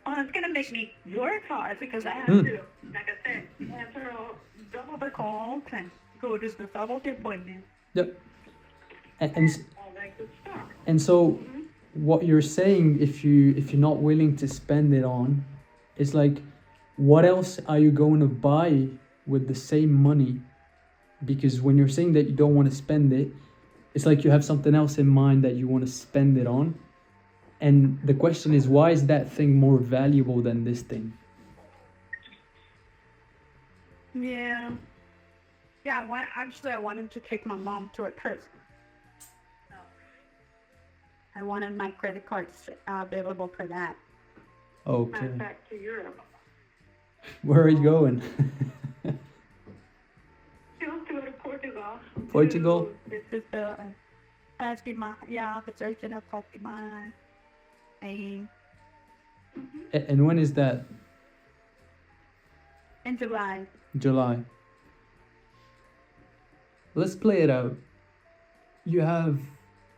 Well, it's gonna make me work hard because I have to, like I said, answer double the calls and go to the double the appointment Yep. And and all that good stuff. and so Mm-hmm. what you're saying, if you're not willing to spend it on, is like, what else are you going to buy with the same money? Because when you're saying that you don't want to spend it, it's like you have something else in mind that you want to spend it on. And the question is, why is that thing more valuable than this thing? Yeah. Yeah, actually, I wanted to take my mom to a trip. So I wanted my credit cards available for that. Okay. Back to Europe. Where are you going? She wants to go to Portugal. Portugal? This is the the Church of Fatima. In And when is that? July. July. Let's play it out. You have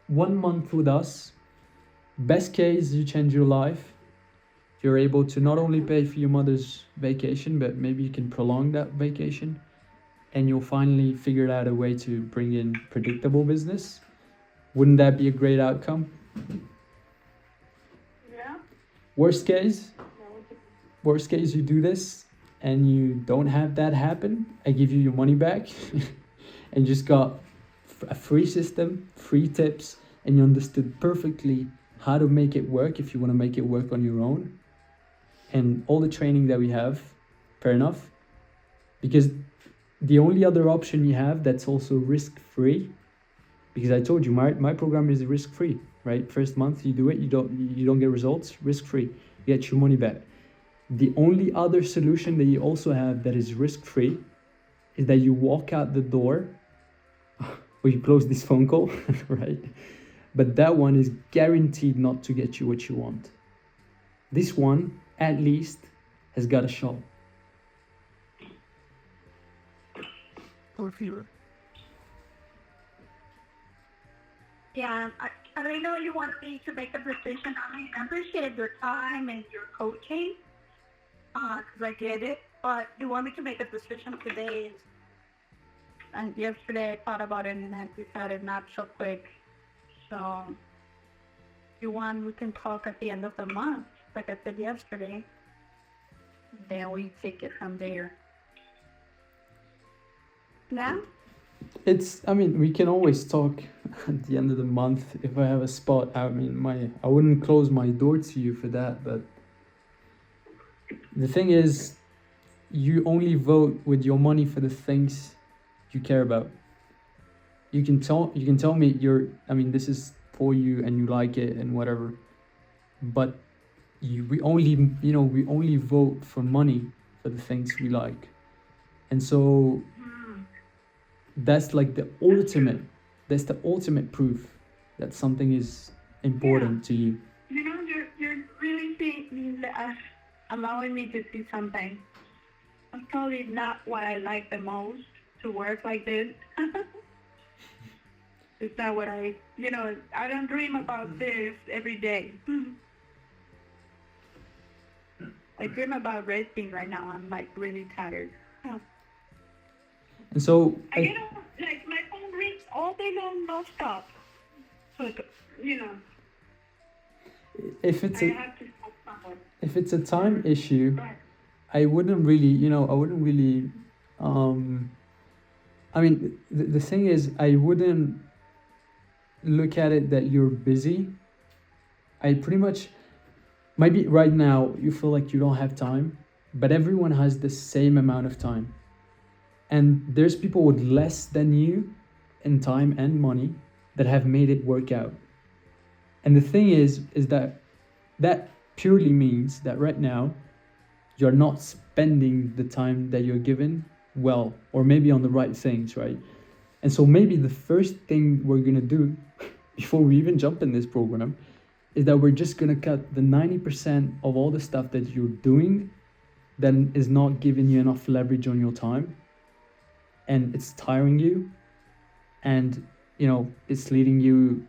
1 month with us. Best case, you change your life. You're able to not only pay for your mother's vacation, but maybe you can prolong that vacation. And you'll finally figure out a way to bring in predictable business. Wouldn't that be a great outcome? Yeah. Worst case, you do this and you don't have that happen. I give you your money back and you just got a free system, free tips, and you understood perfectly how to make it work if you want to make it work on your own. And all the training that we have, fair enough. Because the only other option you have that's also risk-free, because I told you my program is risk-free, right? First month you do it, you don't get results, risk-free. You get your money back. The only other solution that you also have that is risk-free is that you walk out the door or you close this phone call, right? But that one is guaranteed not to get you what you want. This one, at least, has got a shot. Or fewer. Yeah, I know you want me to make a decision. I appreciate your time and your coaching, because I get it. But you want me to make a decision today. And yesterday I thought about it and I decided not so quick. So, you want, we can talk at the end of the month, like I said yesterday. Then we take it from there. Yeah? We can always talk at the end of the month if I have a spot. I wouldn't close my door to you for that, but the thing is, you only vote with your money for the things you care about. You can tell me this is for you and you like it and whatever, but we only vote for money for the things we like. And so that's like the ultimate proof that something is important to you. You know, you're really allowing me to see something. That's probably not what I like the most, to work like this. It's not what I don't dream about this every day. I dream about resting right now. I'm like really tired. And so Like my phone rings all day long, no stop. So, if it's I have to stop somewhere. if it's a time issue, Right. I wouldn't really the thing is, I wouldn't look at it that you're busy. I pretty much, maybe right now you feel like you don't have time, but everyone has the same amount of time. And there's people with less than you in time and money that have made it work out. And the thing is that purely means that right now you're not spending the time that you're given well, or maybe on the right things, right? And so maybe the first thing we're gonna do before we even jump in this program is that we're just gonna cut the 90% of all the stuff that you're doing that is not giving you enough leverage on your time, and it's tiring you, and it's leading you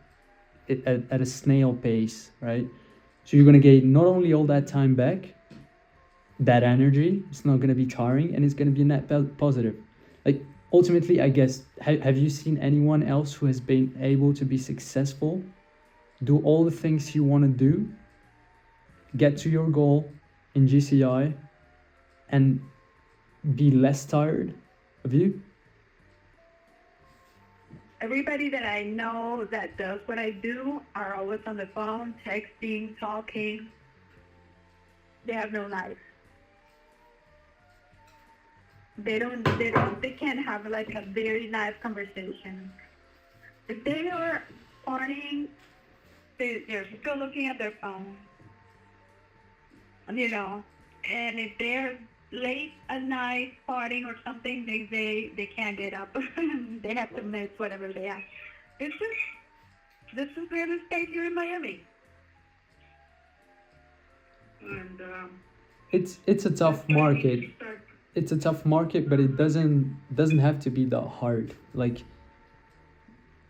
at a snail pace, right? So you're gonna gain not only all that time back, that energy, it's not gonna be tiring, and it's gonna be a net positive. Like ultimately, I guess, have you seen anyone else who has been able to be successful, do all the things you want to do, get to your goal in GCI, and be less tired of you? Everybody that I know that does what I do are always on the phone, texting, talking. They have no life. They can't have like a very nice conversation. If they are partying, they're still looking at their phone. You know, and if they're late at night partying or something, they can't get up. They have to miss whatever they have. This is real estate here in Miami. And It's a tough market. It's a tough market, but it doesn't have to be that hard. Like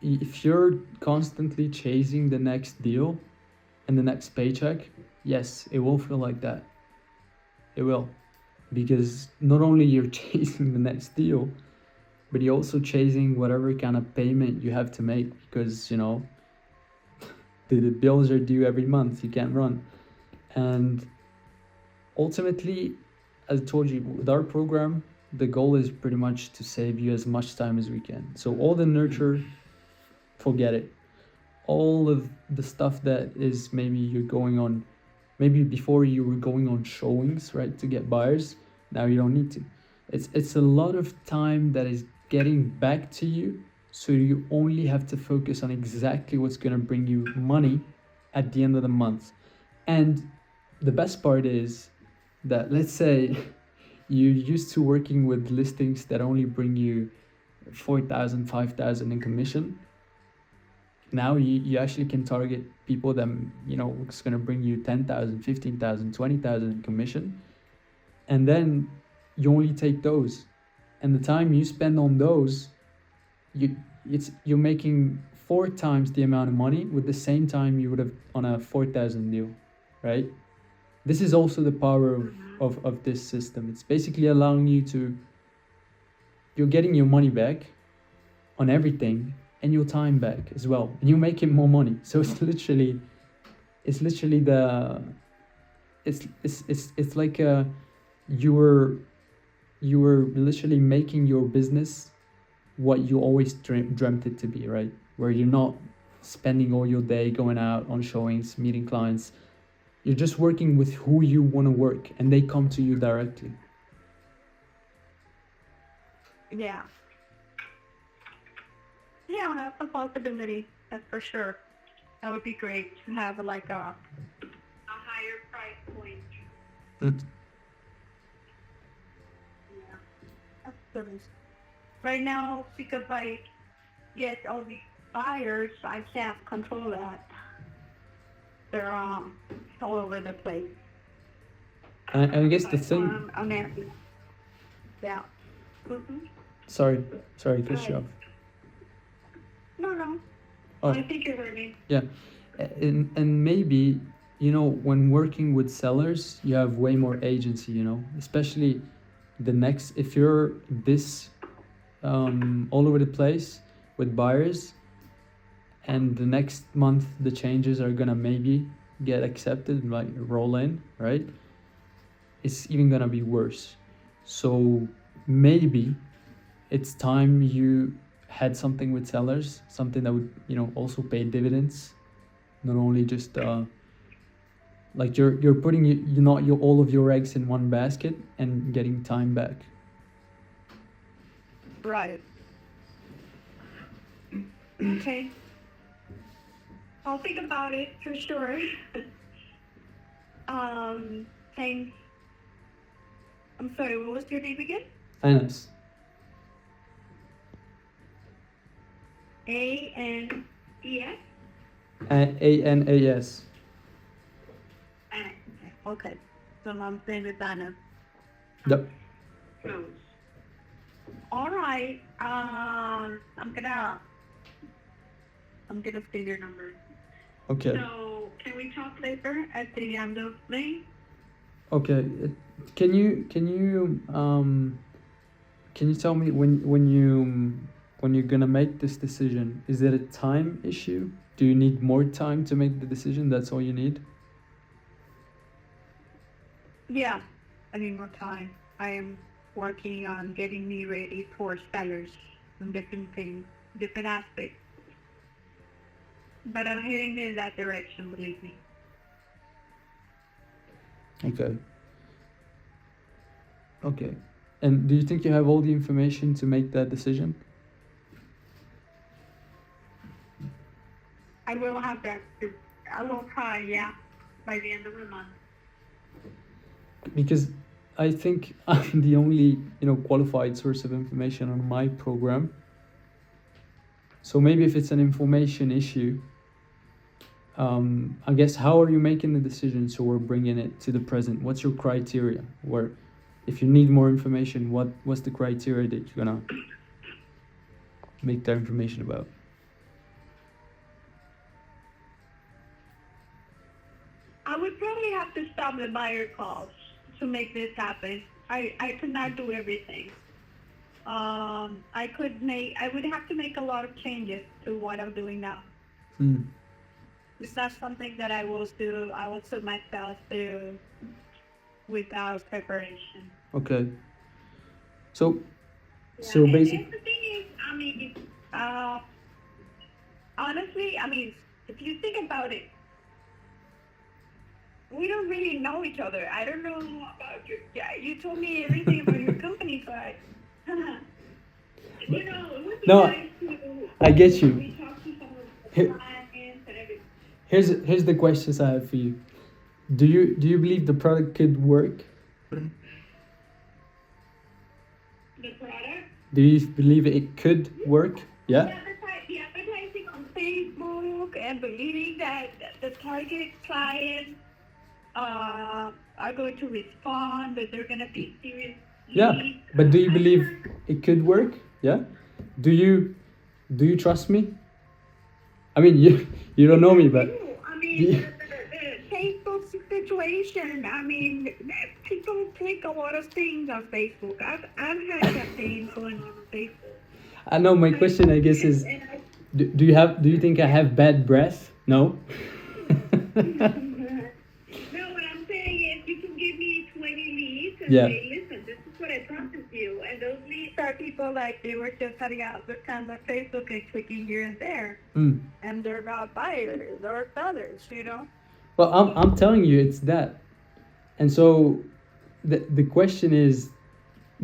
if you're constantly chasing the next deal and the next paycheck, yes, it will feel like that. It will. Because not only you're chasing the next deal, but you're also chasing whatever kind of payment you have to make, because, you know, the bills are due every month. You can't run. And ultimately, as I told you, with our program, the goal is pretty much to save you as much time as we can. So all the nurture, forget it. All of the stuff that is maybe you're going on, maybe before you were going on showings, right, to get buyers, now you don't need to. It's a lot of time that is getting back to you, so you only have to focus on exactly what's going to bring you money at the end of the month. And the best part is that, let's say you're used to working with listings that only bring you 4,000, 5,000 in commission. Now you actually can target people that, you know, it's going to bring you 10,000, 15,000, 20,000 in commission. And then you only take those. And the time you spend on those, you're making 4 times the amount of money with the same time you would have on a 4,000 deal, right? This is also the power of this system. It's basically allowing you to, you're getting your money back on everything, and your time back as well, and you're making more money. So it's literally the, it's like you were literally making your business what you always dreamt it to be, right? Where you're not spending all your day going out on showings, meeting clients. You're just working with who you want to work, and they come to you directly. Yeah. Yeah, that's a possibility. That's for sure. That would be great to have like a higher price point. Yeah. That's good. Right now, because I get all these buyers, I can't control that. They're all over the place. I guess the thing. I'm happy. Yeah. Mm-hmm. Sorry, cut you off. No. Oh. I think you heard me. Yeah, and maybe, you know, when working with sellers, you have way more agency, you know, especially if you're this all over the place with buyers, and the next month the changes are gonna maybe get accepted and like roll in, right? It's even gonna be worse. So maybe it's time you had something with sellers, something that would, you know, also pay dividends, not only just like you're putting all of your eggs in one basket and getting time back. Right. Okay. I'll think about it for sure. Thanks. I'm sorry, what was your name again? Anas. A-N-E-S? A-N-A-S. Okay. So I'm saying with Anna. Yep. All right. I'm gonna steal your number. Okay. So can we talk later at the end of May? Okay. Can you tell me when you're gonna make this decision? Is it a time issue? Do you need more time to make the decision? That's all you need? Yeah, I need more time. I am working on getting me ready for sellers and different things, different aspects. But I'm heading in that direction, believe me. Okay. Okay. And do you think you have all the information to make that decision? I will have that. I will try, yeah, by the end of the month. Because I think I'm the only, qualified source of information on my program. So maybe if it's an information issue, I guess how are you making the decision? So we're bringing it to the present. What's your criteria? Where, if you need more information, what's the criteria that you're gonna make that information about? I would probably have to stop the buyer calls to make this happen. I could not do everything. I would have to make a lot of changes to what I'm doing now. It's not something that I will put myself through without preparation. Okay. So And basically, the thing is, honestly, if you think about it, we don't really know each other. I don't know about you. Yeah, you told me everything about your company, but it would be No, nice to. I get you. We talk to some of the clients and everything. Here's the questions I have for you. Do you believe the product could work? The product. Do you believe it could work? Yeah. The advertising on Facebook and believing that the target clients are going to respond, that they're going to be serious. Yeah. But do you believe it could work? Yeah. Do you trust me? I mean, you don't know me, but the Facebook situation. People click a lot of things on Facebook. I've had campaigns going on Facebook. I know. My question, I guess, is do you think I have bad breath? No. No, what I'm saying is you can give me 20 leads and Yeah. say, listen, this is what I promised you. And those leads are people like they were just cutting out the kind of Facebook and clicking here and there. And they're not buyers or sellers, Well, I'm telling you, it's that. And so the question is,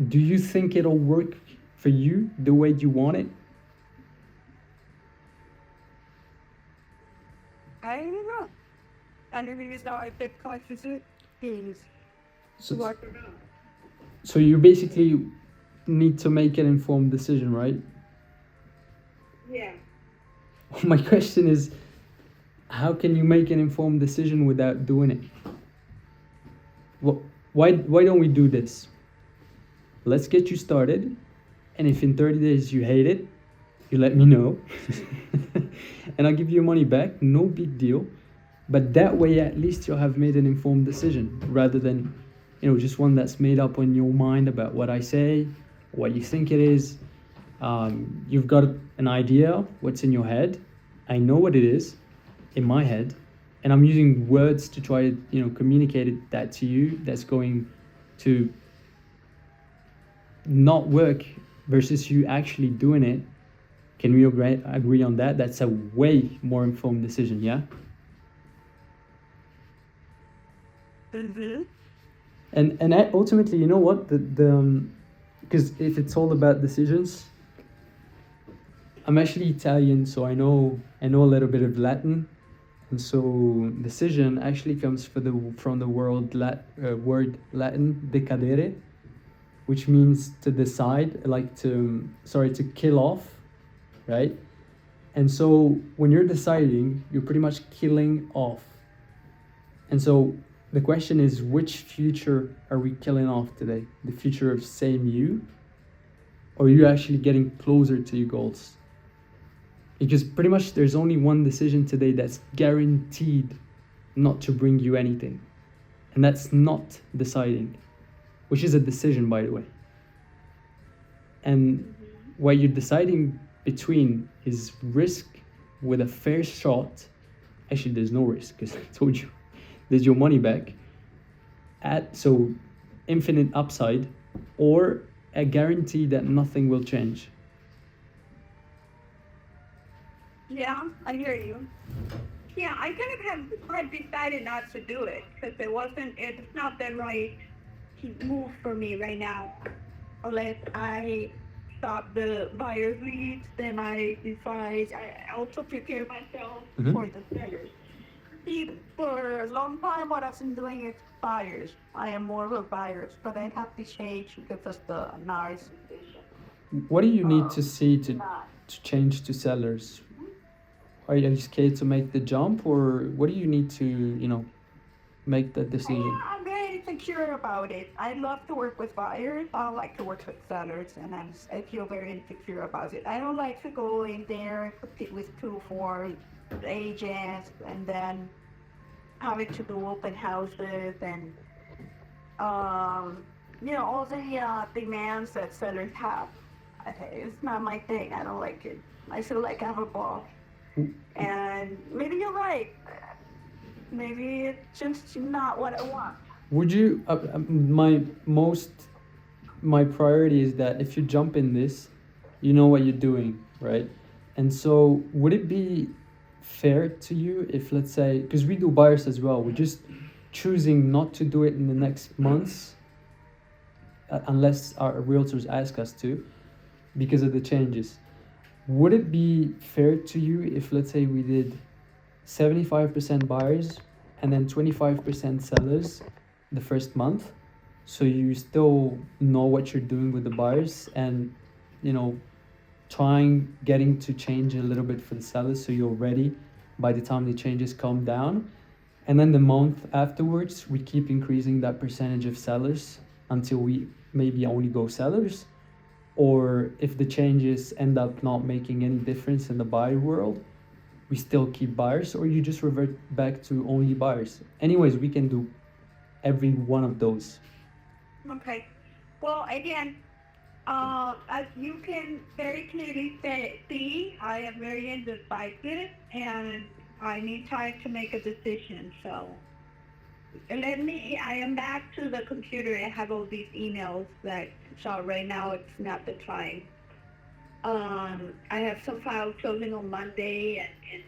do you think it'll work for you the way you want it? I don't know. And the reason why I picked conscious things. So, so you basically need to make an informed decision, right? Yeah. My question is, how can you make an informed decision without doing it? Well, why don't we do this? Let's get you started, and if in 30 days you hate it, you let me know, and I'll give you your money back, no big deal. But that way, at least you'll have made an informed decision, rather than, just one that's made up in your mind about what I say, what you think it is. You've got an idea, what's in your head. I know what it is in my head, and I'm using words to try to, communicate that to you. That's going to not work versus you actually doing it. Can we agree on that? That's a way more informed decision, yeah? Mm-hmm. And ultimately, you know what? Because if it's all about decisions, I'm actually Italian, so I know a little bit of Latin, and so decision actually comes from the word Latin decadere, which means to decide, like to kill off, right? And so when you're deciding, you're pretty much killing off. And so the question is, which future are we killing off today? The future of same you, or are you actually getting closer to your goals? Because pretty much there's only one decision today that's guaranteed not to bring you anything. And that's not deciding, which is a decision, by the way. And what you're deciding between is risk with a fair shot. Actually, there's no risk because I told you there's your money back. So infinite upside, or a guarantee that nothing will change. Yeah, I hear you. Yeah, I kind of had decided not to do it because it's not the right move for me right now. Unless I stop the buyer's leads, then I decide, I also prepare myself for the sellers. See, for a long time, what I've been doing is buyers. I am more of a buyers, but I have to change because of the nice condition. What do you need to see to change to sellers? Are you scared to make the jump, or what do you need to, make that decision? I'm very insecure about it. I love to work with buyers. I like to work with sellers, and I feel very insecure about it. I don't like to go in there and compete with 2-4 agents and then having to do open houses and all the demands that sellers have. It's not my thing. I don't like it. I feel like I have a boss. And maybe you're right. Maybe it's just not what I want. Would you? My priority is that if you jump in this, you know what you're doing, right? And so, would it be fair to you if, let's say, because we do buyers as well, we're just choosing not to do it in the next months, unless our realtors ask us to, because of the changes. Would it be fair to you if, let's say, we did 75% buyers and then 25% sellers the first month, so you still know what you're doing with the buyers and, getting to change a little bit for the sellers so you're ready by the time the changes calm down. And then the month afterwards, we keep increasing that percentage of sellers until we maybe only go sellers. Or if the changes end up not making any difference in the buyer world, we still keep buyers, or you just revert back to only buyers. Anyways, we can do every one of those. Okay. Well, again, as you can very clearly see, I am very indecisive and I need time to make a decision. So I am back to the computer. I have all these emails so right now it's not the time. I have some files closing on Monday and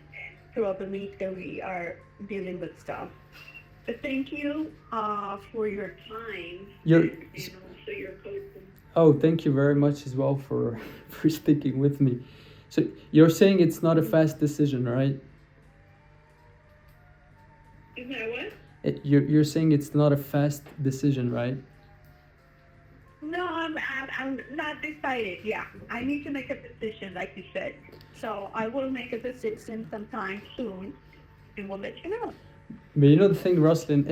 throughout the week that we are dealing with stuff. But thank you for your time and also your coaching. Oh, thank you very much as well for sticking with me. So you're saying it's not a fast decision, right? Is that what? You're saying it's not a fast decision, right? No, I'm not decided. Yeah, I need to make a decision, like you said. So I will make a decision sometime soon, and we'll let you know. But the thing, Roslyn,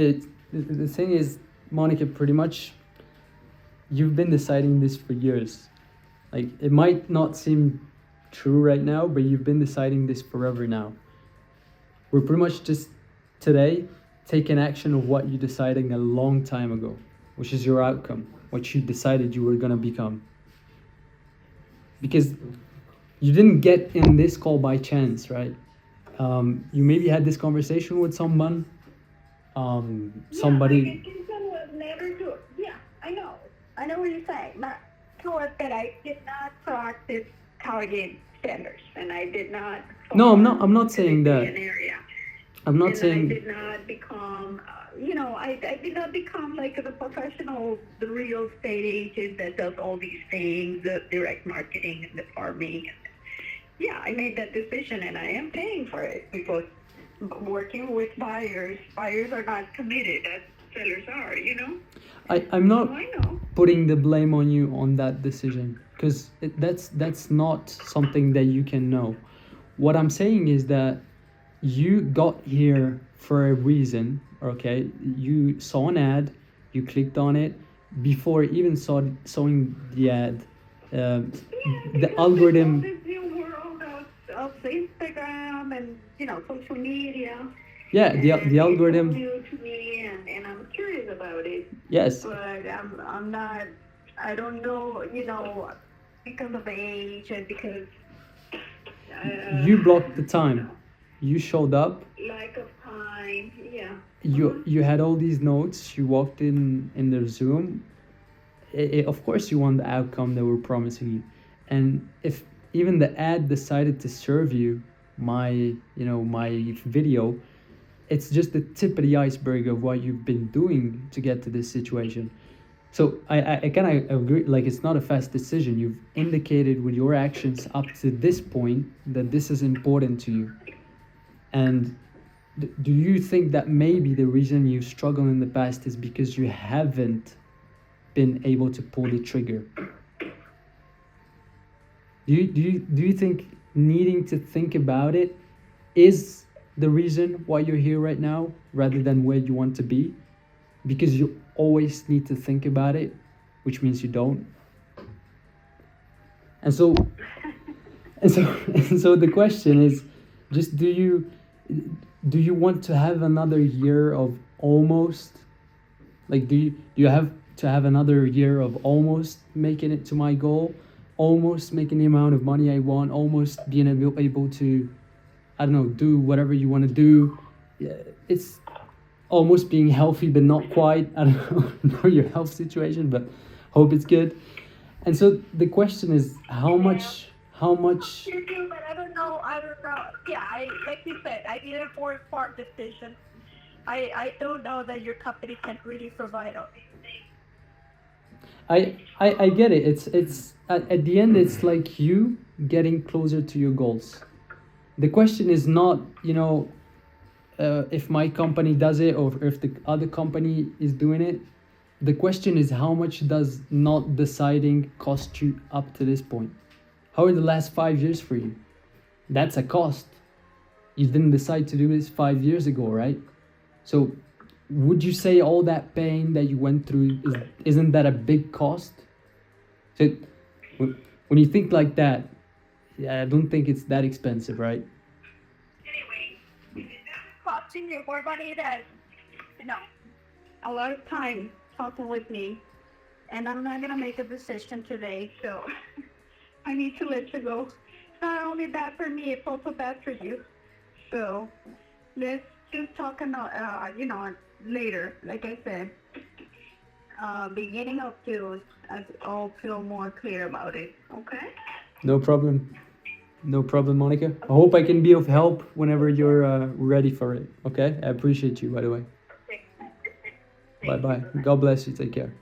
the thing is, Monica, pretty much, you've been deciding this for years. Like, it might not seem true right now, but you've been deciding this forever now. We're pretty much just today taking action of what you decided a long time ago, which is your outcome, what you decided you were going to become. Because you didn't get in this call by chance, right? You maybe had this conversation with someone, somebody. Yeah, I know. I know what you're saying. Not sure that I did not practice target standards, and I did not. No, I'm not saying that. I'm not saying. I did not become, I did not become like the professional, the real estate agent that does all these things, the direct marketing and the farming. Yeah, I made that decision and I am paying for it because working with buyers are not committed as sellers are, I'm not putting the blame on you on that decision because that's not something that you can know. What I'm saying is that you got here for a reason, okay? You saw an ad, you clicked on it before even sewing the ad. The algorithm. This new world of Instagram and social media. Yeah, the It's algorithm. new to me, and I'm curious about it. Yes. But I'm not. I don't know. Because of age and because You blocked the time. You showed up. lack of time. Yeah. You had all these notes. You walked in the Zoom. Of course, you want the outcome that we're promising you, and if even the ad decided to serve you my video, it's just the tip of the iceberg of what you've been doing to get to this situation. So I kind of agree, like it's not a fast decision. You've indicated with your actions up to this point that this is important to you. And do you think that maybe the reason you struggled in the past is because you haven't been able to pull the trigger? Do you think needing to think about it is the reason why you're here right now rather than where you want to be? Because you always need to think about it, which means you don't. And so the question is, just do you want to have another year of almost, like do you have to have another year of almost making it to my goal, almost making the amount of money I want, almost being able to, I don't know, do whatever you want to do? It's almost being healthy but not quite. I don't know your health situation, but hope it's good. And so the question is, how much You do, but I don't know. Yeah, like you said, I did a four-part decision. I don't know that your company can really provide all these things. I get it. It's at the end, it's like you getting closer to your goals. The question is not, if my company does it or if the other company is doing it. The question is, how much does not deciding cost you up to this point? How are the last 5 years for you? That's a cost. You didn't decide to do this 5 years ago, right? So would you say all that pain that you went through, isn't that a big cost? So when you think like that, yeah, I don't think it's that expensive, right? Anyway, it's costing you more money than, a lot of time talking with me. And I'm not going to make a decision today, so I need to let you go. It's not only bad for me, it's also bad for you. So let's just talk about, later, like I said. Beginning of June, I'll feel more clear about it, okay? No problem. No problem, Monica. I hope I can be of help whenever you're ready for it, okay? I appreciate you, by the way. Bye-bye. God bless you. Take care.